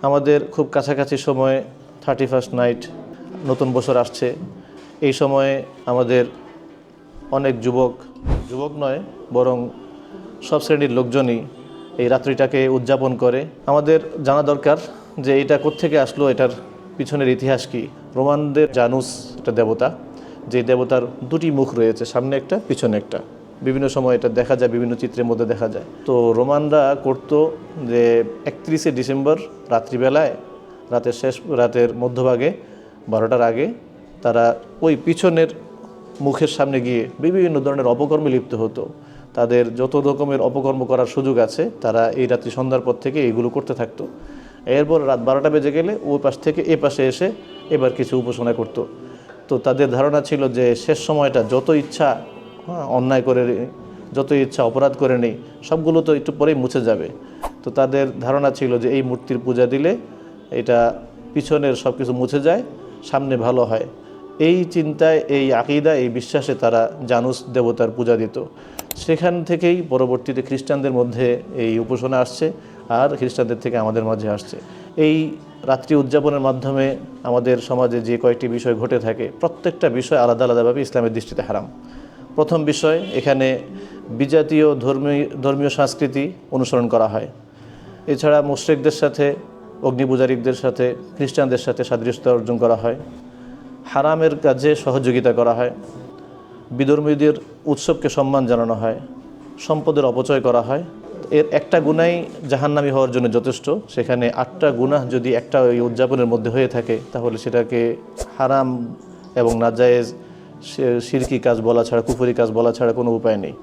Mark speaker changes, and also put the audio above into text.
Speaker 1: আমাদের খুব কাছাকাছি সময়ে 31st নাইট, নতুন বছর আসছে। এই সময়ে আমাদের অনেক যুবক নয় বরং সব শ্রেণীর লোকজনই এই রাত্রিটাকে উদযাপন করে। আমাদের জানা দরকার যে এটা কোত্থেকে আসলো, এটার পিছনের ইতিহাস কি। রোমানদের জানুস একটা দেবতা, যে দেবতার দুটি মুখ রয়েছে, সামনে একটা পিছনে একটা। বিভিন্ন সময় এটা দেখা যায়, বিভিন্ন চিত্রের মধ্যে দেখা যায়। তো রোমানরা করতো যে 31শে ডিসেম্বর রাত্রিবেলায়, রাতের মধ্যভাগে 12টার আগে তারা ওই পিছনের মুখের সামনে গিয়ে বিভিন্ন ধরনের অপকর্মে লিপ্ত হতো। তাদের যত রকমের অপকর্ম করার সুযোগ আছে তারা এই রাত্রি সন্ধ্যার পর থেকে এইগুলো করতে থাকতো। এরপর রাত 12টা বেজে গেলে ওই পাশ থেকে এ পাশে এসে এবার কিছু উপাসনা করত। তো তাদের ধারণা ছিল যে শেষ সময়টা যত ইচ্ছা অন্যায় করে, যত ইচ্ছা অপরাধ করে নেই, সবগুলো তো একটু পরেই মুছে যাবে। তো তাদের ধারণা ছিল যে এই মূর্তির পূজা দিলে এটা পিছনের সব কিছু মুছে যায়, সামনে ভালো হয়। এই চিন্তায়, এই আকীদা, এই বিশ্বাসে তারা জানুস দেবতার পূজা দিত। সেখান থেকেই পরবর্তীতে খ্রিস্টানদের মধ্যে এই উপাসনা আসছে, আর খ্রিস্টানদের থেকে আমাদের মাঝে আসছে। এই রাত্রি উদযাপনের মাধ্যমে আমাদের সমাজে যে কয়েকটি বিষয় ঘটে থাকে, প্রত্যেকটা বিষয় আলাদা আলাদাভাবে ইসলামের দৃষ্টিতে হারাম। প্রথম বিষয়, এখানে বিজাতীয় ধর্মীয় সংস্কৃতি অনুসরণ করা হয়। এছাড়া মুশরিকদের সাথে, অগ্নিপূজারীদের সাথে, খ্রিস্টানদের সাথে সাদৃশ্যতা অর্জন করা হয়। হারামের কাজে সহযোগিতা করা হয়। বিধর্মীদের উৎসবকে সম্মান জানানো হয়। সম্পদের অপচয় করা হয়। এর একটা গুনাহ জাহান্নামী হওয়ার জন্য যথেষ্ট। সেখানে 8টা গুনাহ যদি একটা ওই উদযাপনের মধ্যে হয়ে থাকে, তাহলে সেটাকে হারাম এবং নাজায়েজ শিরকি কাজ বলা ছাড়া, কুফরি কাজ বলা ছাড়া কোনো উপায় নেই।